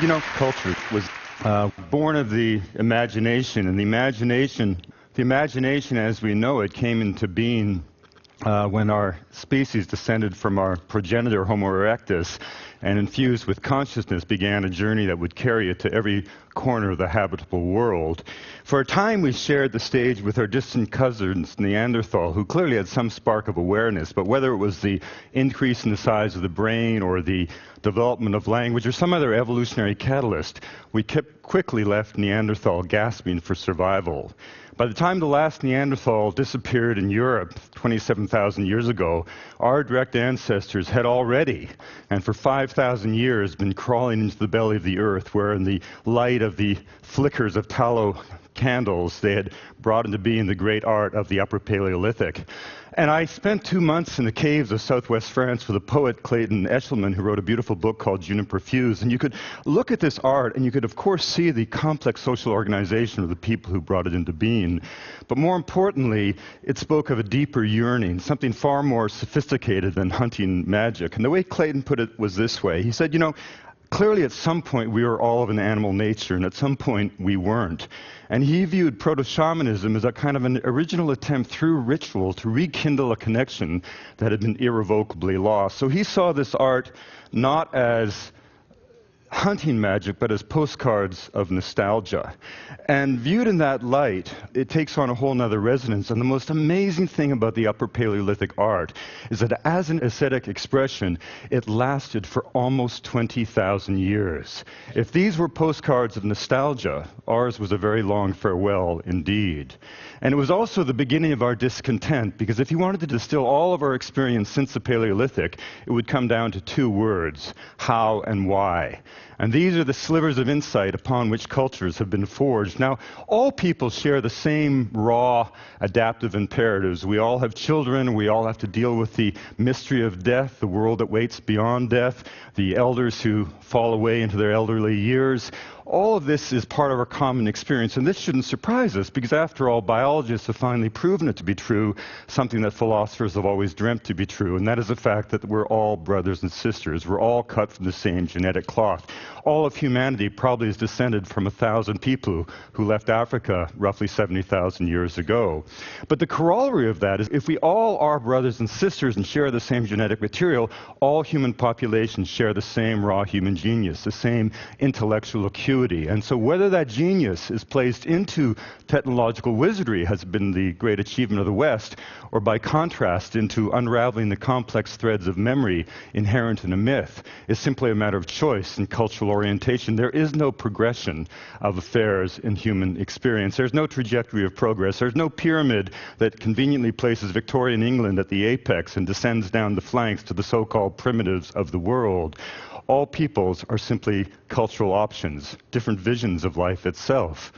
You know, culture was born of the imagination, and the imagination as we know it came into being when our species descended from our progenitor Homo erectus and infused with consciousness began a journey that would carry it to every corner of the habitable world. For a time we shared the stage with our distant cousins Neanderthal, who clearly had some spark of awareness, but whether it was the increase in the size of the brain or the development of language or some other evolutionary catalyst, we quickly left Neanderthal gasping for survival. By the time the last Neanderthal disappeared in Europe 27,000 years ago, our direct ancestors had already, and for 5,000 years, been crawling into the belly of the earth, where in the light of the flickers of tallow candles, they had brought into being the great art of the Upper Paleolithic. And I spent 2 months in the caves of southwest France with a poet, Clayton Eshelman, who wrote a beautiful book called Juniper Fuse. And you could look at this art, and you could, of course, see the complex social organization of the people who brought it into being. But more importantly, it spoke of a deeper yearning, something far more sophisticated than hunting magic. And the way Clayton put it was this way. He said, you know, clearly at some point we were all of an animal nature, and at some point we weren't. And he viewed proto-shamanism as a kind of an original attempt through ritual to rekindle a connection that had been irrevocably lost. So he saw this art not as hunting magic, but as postcards of nostalgia. And viewed in that light, it takes on a whole nother resonance. And the most amazing thing about the Upper Paleolithic art is that as an aesthetic expression, it lasted for almost 20,000 years. If these were postcards of nostalgia, ours was a very long farewell indeed. And it was also the beginning of our discontent, because if you wanted to distill all of our experience since the Paleolithic, it would come down to two words: how and why. And these are the slivers of insight upon which cultures have been forged. Now, all people share the same raw, adaptive imperatives. We all have children. We all have to deal with the mystery of death, the world that waits beyond death, the elders who fall away into their elderly years. All of this is part of our common experience, and this shouldn't surprise us, because after all, biologists have finally proven it to be true, something that philosophers have always dreamt to be true, and that is the fact that we're all brothers and sisters. We're all cut from the same genetic cloth. All of humanity probably is descended from 1,000 people who left Africa roughly 70,000 years ago. But the corollary of that is, if we all are brothers and sisters and share the same genetic material, all human populations share the same raw human genius, the same intellectual acuity. And so whether that genius is placed into technological wizardry has been the great achievement of the West, or by contrast into unraveling the complex threads of memory inherent in a myth, is simply a matter of choice and cultural orientation. There is no progression of affairs in human experience. There's no trajectory of progress. There's no pyramid that conveniently places Victorian England at the apex and descends down the flanks to the so-called primitives of the world. All peoples are simply cultural options, different visions of life itself.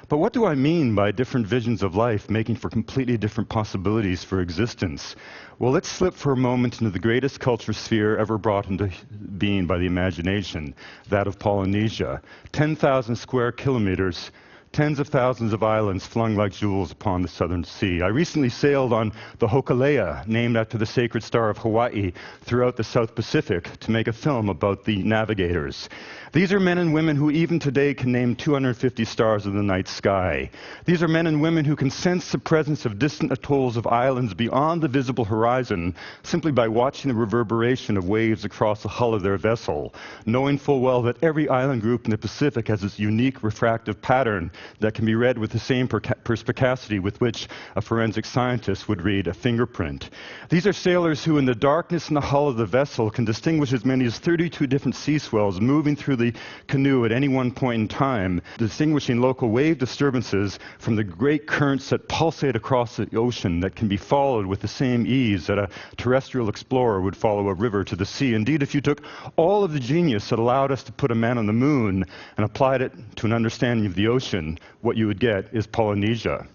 But what do I mean by different visions of life making for completely different possibilities for existence? Well, let's slip for a moment into the greatest culture sphere ever brought into being by the imagination, that of Polynesia. 10,000 square kilometers, tens of thousands of islands flung like jewels upon the southern sea. I recently sailed on the Hokulea, named after the sacred star of Hawaii, throughout the South Pacific to make a film about the navigators. These are men and women who even today can name 250 stars in the night sky. These are men and women who can sense the presence of distant atolls of islands beyond the visible horizon simply by watching the reverberation of waves across the hull of their vessel, knowing full well that every island group in the Pacific has its unique refractive pattern that can be read with the same perspicacity with which a forensic scientist would read a fingerprint. These are sailors who, in the darkness in the hull of the vessel, can distinguish as many as 32 different sea swells moving through the canoe at any one point in time, distinguishing local wave disturbances from the great currents that pulsate across the ocean that can be followed with the same ease that a terrestrial explorer would follow a river to the sea. Indeed, if you took all of the genius that allowed us to put a man on the moon and applied it to an understanding of the ocean, what you would get is Polynesia.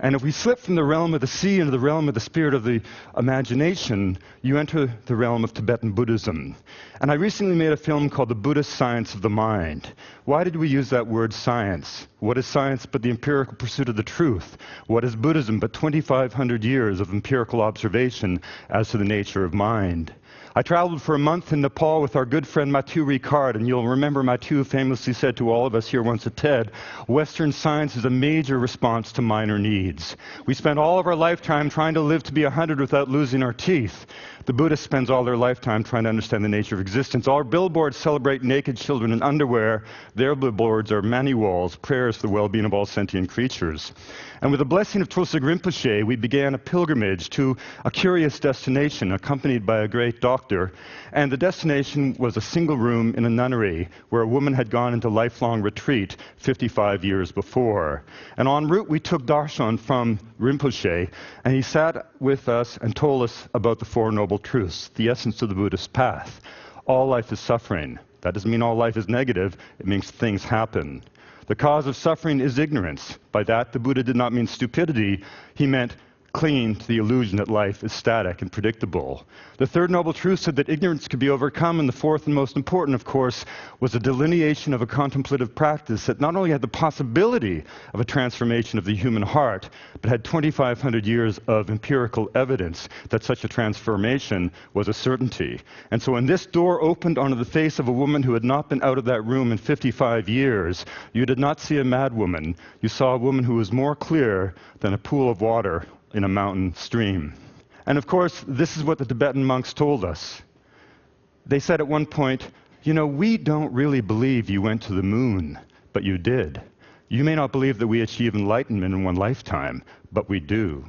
And if we slip from the realm of the sea into the realm of the spirit of the imagination, you enter the realm of Tibetan Buddhism. And I recently made a film called The Buddhist Science of the Mind. Why did we use that word science? What is science but the empirical pursuit of the truth? What is Buddhism but 2,500 years of empirical observation as to the nature of mind? I traveled for a month in Nepal with our good friend Mathieu Ricard, and you'll remember Mathieu famously said to all of us here once at TED, Western science is a major response to minor needs. We spend all of our lifetime trying to live to be 100 without losing our teeth. The Buddhist spends all their lifetime trying to understand the nature of existence. Our billboards celebrate naked children in underwear. Their billboards are manuals, prayers for the well-being of all sentient creatures. And with the blessing of Trosig Rinpoche, we began a pilgrimage to a curious destination, accompanied by a great doctor. And the destination was a single room in a nunnery where a woman had gone into lifelong retreat 55 years before. And en route, we took darshan from Rinpoche, and he sat with us and told us about the Four Noble Truths, the essence of the Buddhist path. All life is suffering. That doesn't mean all life is negative. It means things happen. The cause of suffering is ignorance. By that, the Buddha did not mean stupidity. He meant clinging to the illusion that life is static and predictable. The third noble truth said that ignorance could be overcome, and the fourth and most important, of course, was a delineation of a contemplative practice that not only had the possibility of a transformation of the human heart, but had 2,500 years of empirical evidence that such a transformation was a certainty. And so when this door opened onto the face of a woman who had not been out of that room in 55 years, you did not see a mad woman. You saw a woman who was more clear than a pool of water in a mountain stream. And of course, this is what the Tibetan monks told us. They said at one point, you know, we don't really believe you went to the moon, but you did. You may not believe that we achieve enlightenment in one lifetime, but we do.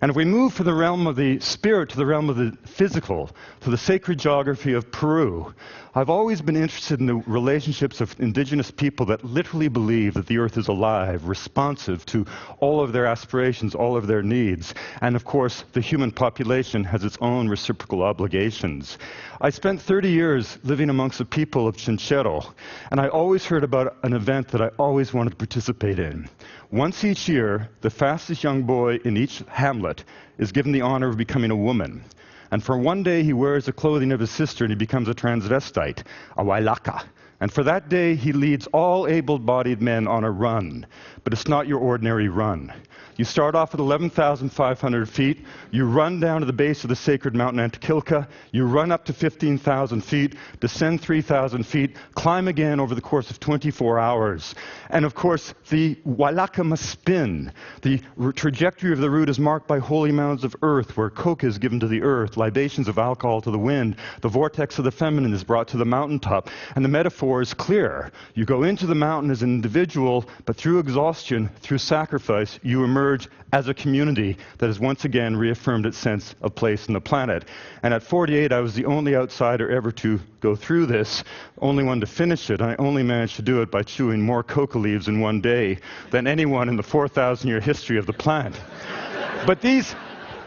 And if we move from the realm of the spirit to the realm of the physical, to the sacred geography of Peru, I've always been interested in the relationships of indigenous people that literally believe that the earth is alive, responsive to all of their aspirations, all of their needs. And of course, the human population has its own reciprocal obligations. I spent 30 years living amongst the people of Chinchero, and I always heard about an event that I always wanted to participate in. Once each year, the fastest young boy in each hamlet is given the honor of becoming a woman. And for one day, he wears the clothing of his sister and he becomes a transvestite, a wailaka. And for that day, he leads all able-bodied men on a run. But it's not your ordinary run. You start off at 11,500 feet, you run down to the base of the sacred mountain Antakilka, you run up to 15,000 feet, descend 3,000 feet, climb again over the course of 24 hours. And of course, the wailaka must spin. The trajectory of the route is marked by holy mounds of earth, where coca is given to the earth, libations of alcohol to the wind, the vortex of the feminine is brought to the mountaintop, and the metaphor is clear. You go into the mountain as an individual, but through exhaustion, through sacrifice, you emerge as a community that has once again reaffirmed its sense of place on the planet. And at 48, I was the only outsider ever to go through this, only one to finish it. I only managed to do it by chewing more coca leaves in one day than anyone in the 4,000-year history of the planet. But these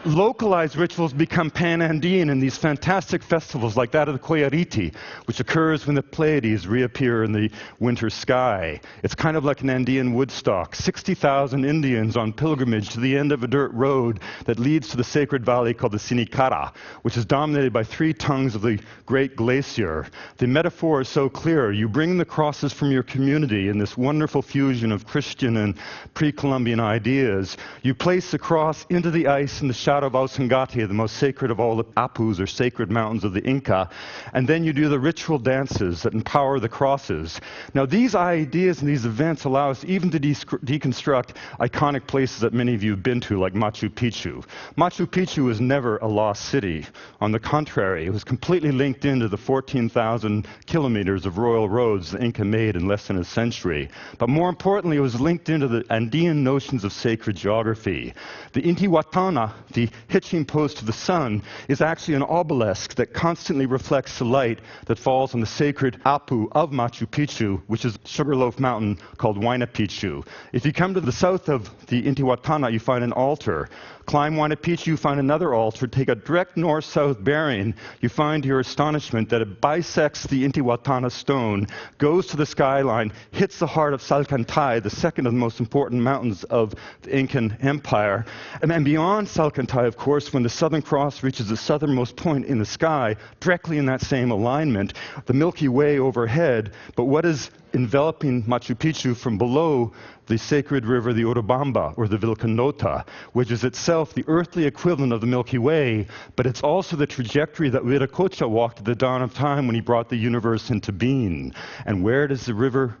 localized rituals become pan-Andean in these fantastic festivals like that of the Coyariti, which occurs when the Pleiades reappear in the winter sky. It's kind of like an Andean Woodstock. 60,000 Indians on pilgrimage to the end of a dirt road that leads to the sacred valley called the Sinicara, which is dominated by 3 tongues of the great glacier. The metaphor is so clear. You bring the crosses from your community in this wonderful fusion of Christian and pre-Columbian ideas. You place the cross into the ice in the shadow of Ausangate, the most sacred of all the Apus, or sacred mountains of the Inca, and then you do the ritual dances that empower the crosses. Now, these ideas and these events allow us even to deconstruct iconic places that many of you have been to, like Machu Picchu. Machu Picchu was never a lost city. On the contrary, it was completely linked into the 14,000 kilometers of royal roads the Inca made in less than a century. But more importantly, it was linked into the Andean notions of sacred geography. The Intihuatana, the hitching post to the sun, is actually an obelisk that constantly reflects the light that falls on the sacred Apu of Machu Picchu, which is Sugarloaf Mountain called Huayna Picchu. If you come to the south of the Intihuatana, you find an altar. Climb Huayna Picchu, you find another altar. Take a direct north-south bearing, you find to your astonishment that it bisects the Intihuatana stone, goes to the skyline, hits the heart of Salcantay, the second of the most important mountains of the Incan Empire. And beyond Salcantay, of course, when the Southern Cross reaches the southernmost point in the sky, directly in that same alignment, the Milky Way overhead. But what is enveloping Machu Picchu from below the sacred river, the Urubamba, or the Vilcanota, which is itself the earthly equivalent of the Milky Way, but it's also the trajectory that Viracocha walked at the dawn of time when he brought the universe into being. And where does the river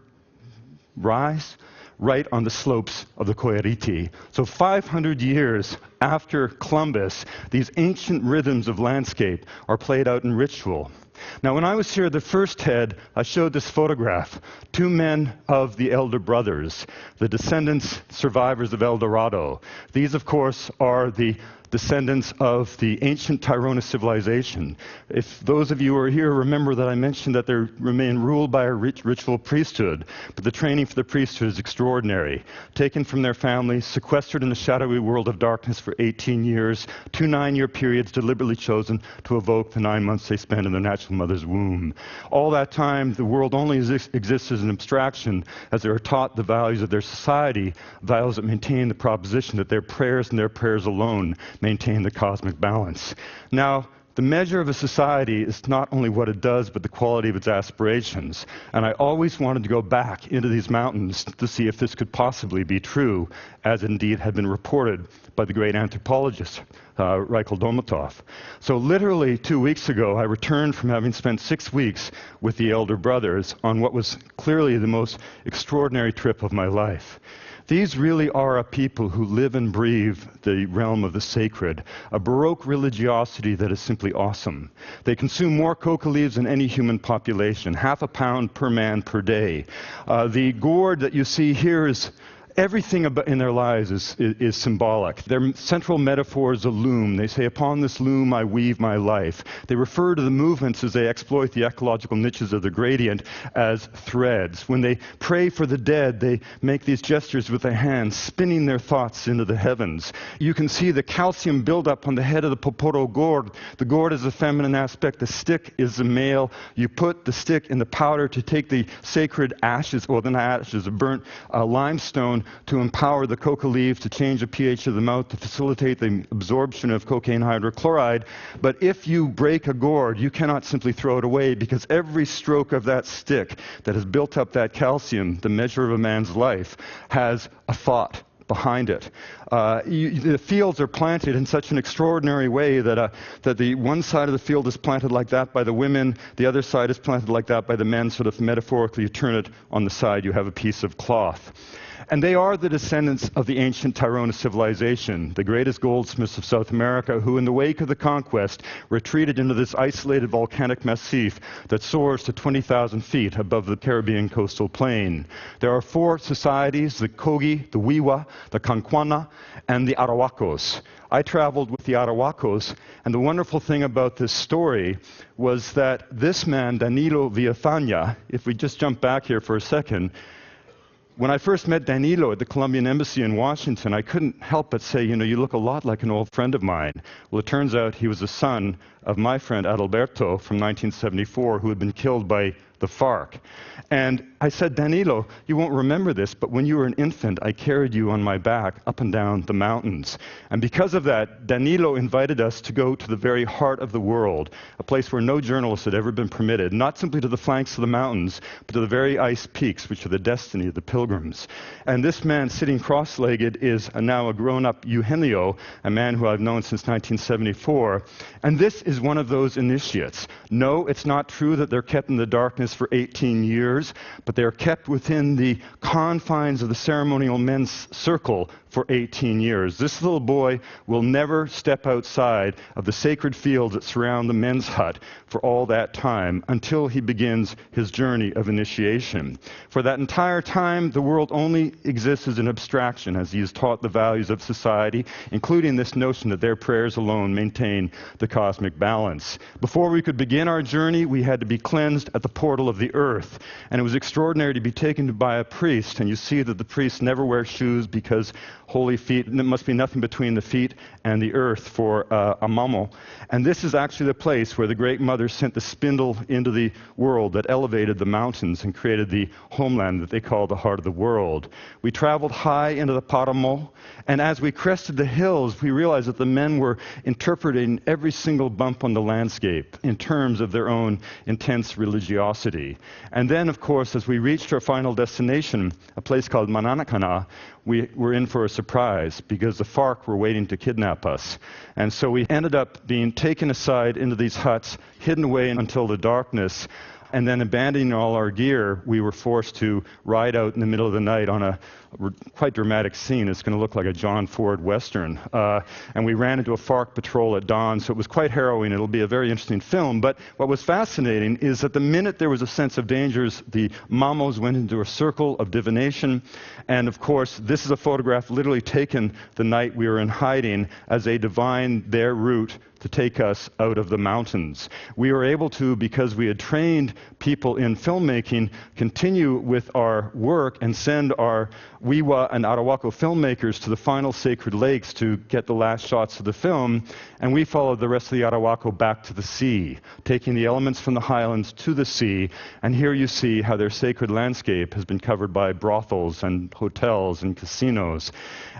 rise? Right on the slopes of the Coiriti. So 500 years after Columbus, these ancient rhythms of landscape are played out in ritual. Now, when I was here the first TED, I showed this photograph, two men of the Elder Brothers, the descendants, survivors of El Dorado. These, of course, are the descendants of the ancient Tairona civilization. If those of you who are here remember that I mentioned that they remain ruled by a ritual priesthood, but the training for the priesthood is extraordinary. Taken from their families, sequestered in the shadowy world of darkness for 18 years, 2 9-year periods deliberately chosen to evoke the 9 months they spent in their natural mother's womb. All that time, the world only exists as an abstraction, as they are taught the values of their society, values that maintain the proposition that their prayers and their prayers alone maintain the cosmic balance. Now, the measure of a society is not only what it does, but the quality of its aspirations. And I always wanted to go back into these mountains to see if this could possibly be true, as indeed had been reported by the great anthropologist, Reichel Domatov. So literally 2 weeks ago, I returned from having spent 6 weeks with the Elder Brothers on what was clearly the most extraordinary trip of my life. These really are a people who live and breathe the realm of the sacred, a Baroque religiosity that is simply awesome. They consume more coca leaves than any human population, 0.5 pound per man per day. The gourd that you see here is everything in their lives is symbolic. Their central metaphor is a loom. They say, upon this loom I weave my life. They refer to the movements as they exploit the ecological niches of the gradient as threads. When they pray for the dead, they make these gestures with their hands, spinning their thoughts into the heavens. You can see the calcium buildup on the head of the Poporo gourd. The gourd is a feminine aspect. The stick is the male. You put the stick in the powder to take the sacred ashes, or the ashes of burnt limestone, to empower the coca leaf, to change the pH of the mouth, to facilitate the absorption of cocaine hydrochloride. But if you break a gourd, you cannot simply throw it away, because every stroke of that stick that has built up that calcium, the measure of a man's life, has a thought behind it. The fields are planted in such an extraordinary way that the one side of the field is planted like that by the women, the other side is planted like that by the men. Sort of metaphorically, you turn it on the side, you have a piece of cloth. And they are the descendants of the ancient Tairona civilization, the greatest goldsmiths of South America, who in the wake of the conquest retreated into this isolated volcanic massif that soars to 20,000 feet above the Caribbean coastal plain. There are 4 societies, the Kogi, the Wiwa, the Kanquana, and the Arawakos. I traveled with the Arawakos, and the wonderful thing about this story was that this man, Danilo Villafaña, if we just jump back here for a second, when I first met Danilo at the Colombian Embassy in Washington, I couldn't help but say, you know, you look a lot like an old friend of mine. Well, it turns out he was the son of my friend Adalberto from 1974, who had been killed by the FARC. And I said, Danilo, you won't remember this, but when you were an infant, I carried you on my back up and down the mountains. And because of that, Danilo invited us to go to the very heart of the world, a place where no journalist had ever been permitted, not simply to the flanks of the mountains, but to the very ice peaks, which are the destiny of the pilgrims. And this man sitting cross-legged is now a grown-up Eugenio, a man who I've known since 1974. And this is one of those initiates. No, it's not true that they're kept in the darkness for 18 years, but they are kept within the confines of the ceremonial men's circle for 18 years. This little boy will never step outside of the sacred fields that surround the men's hut for all that time until he begins his journey of initiation. For that entire time, the world only exists as an abstraction, as he is taught the values of society, including this notion that their prayers alone maintain the cosmic balance. Before we could begin our journey, we had to be cleansed at the portal of the earth, and it was extraordinary to be taken by a priest, and you see that the priests never wear shoes because holy feet, and there must be nothing between the feet and the earth for a mamo. And this is actually the place where the Great Mother sent the spindle into the world that elevated the mountains and created the homeland that they call the heart of the world. We traveled high into the Paramo, and as we crested the hills, we realized that the men were interpreting every single bump on the landscape in terms of their own intense religiosity. atrocity. And then, of course, as we reached our final destination, a place called Mananakana, we were in for a surprise because the FARC were waiting to kidnap us. And so we ended up being taken aside into these huts, hidden away until the darkness, and then abandoning all our gear, we were forced to ride out in the middle of the night on a quite dramatic scene. It's going to look like a John Ford Western. And we ran into a FARC patrol at dawn, so it was quite harrowing. It'll be a very interesting film. But what was fascinating is that the minute there was a sense of dangers, the mamos went into a circle of divination. And of course, this is a photograph literally taken the night we were in hiding as they divined their route to take us out of the mountains. We were able to, because we had trained people in filmmaking, continue with our work and send our Wiwa and Arawako filmmakers to the final sacred lakes to get the last shots of the film, and we followed the rest of the Arawako back to the sea, taking the elements from the highlands to the sea, and here you see how their sacred landscape has been covered by brothels and hotels and casinos,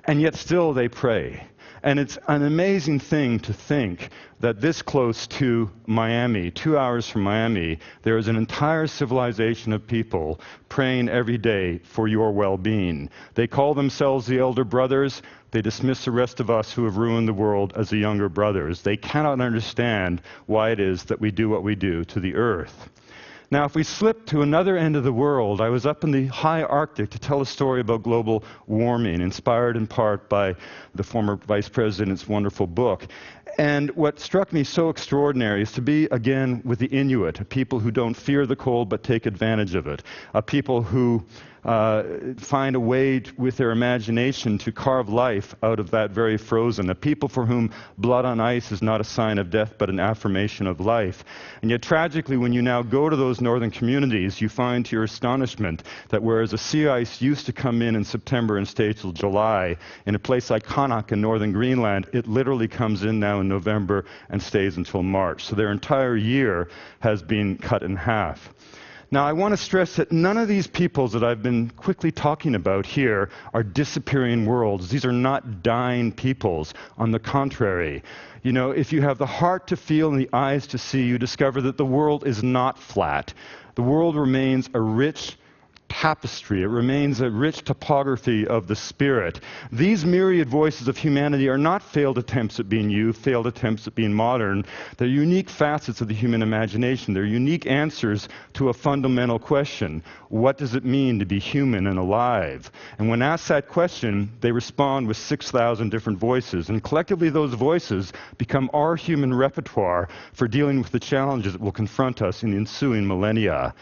and yet still they pray. And it's an amazing thing to think that this close to Miami, 2 hours from Miami, there is an entire civilization of people praying every day for your well-being. They call themselves the elder brothers. They dismiss the rest of us who have ruined the world as the younger brothers. They cannot understand why it is that we do what we do to the earth. Now, if we slip to another end of the world, I was up in the high Arctic to tell a story about global warming, inspired in part by the former vice president's wonderful book. And what struck me so extraordinary is to be, again, with the Inuit, a people who don't fear the cold but take advantage of it, a people who find a way with their imagination to carve life out of that very frozen, a people for whom blood on ice is not a sign of death but an affirmation of life. And yet tragically, when you now go to those northern communities, you find to your astonishment that whereas the sea ice used to come in September and stay till July, in a place like Qaanaaq in northern Greenland, it literally comes in now in November and stays until March. So their entire year has been cut in half. Now, I want to stress that none of these peoples that I've been quickly talking about here are disappearing worlds. These are not dying peoples. On the contrary, you know, if you have the heart to feel and the eyes to see, you discover that the world is not flat. The world remains a rich tapestry. It remains a rich topography of the spirit. These myriad voices of humanity are not failed attempts at being you, failed attempts at being modern. They're unique facets of the human imagination. They're unique answers to a fundamental question. What does it mean to be human and alive? And when asked that question, they respond with 6,000 different voices. And collectively, those voices become our human repertoire for dealing with the challenges that will confront us in the ensuing millennia.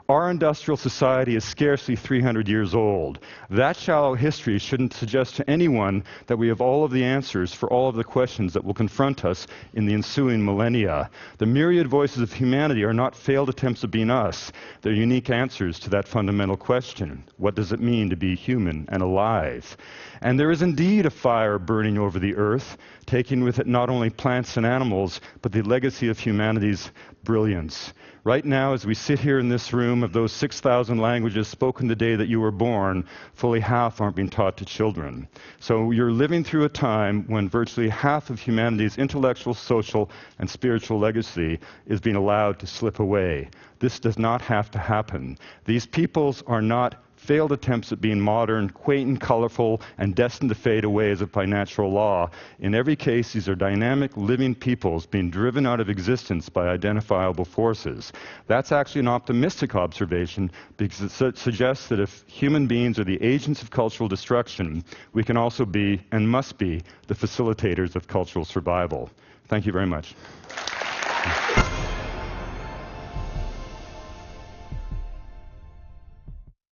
Our industrial society is scarcely 300 years old. That shallow history shouldn't suggest to anyone that we have all of the answers for all of the questions that will confront us in the ensuing millennia. The myriad voices of humanity are not failed attempts at being us. They're unique answers to that fundamental question. What does it mean to be human and alive? And there is indeed a fire burning over the earth, taking with it not only plants and animals, but the legacy of humanity's brilliance. Right now, as we sit here in this room, of those 6,000 languages spoken the day that you were born, fully half aren't being taught to children. So you're living through a time when virtually half of humanity's intellectual, social, and spiritual legacy is being allowed to slip away. This does not have to happen. These peoples are not failed attempts at being modern, quaint and colorful, and destined to fade away as if by natural law. In every case, these are dynamic, living peoples being driven out of existence by identifiable forces. That's actually an optimistic observation because it suggests that if human beings are the agents of cultural destruction, we can also be, and must be, the facilitators of cultural survival. Thank you very much.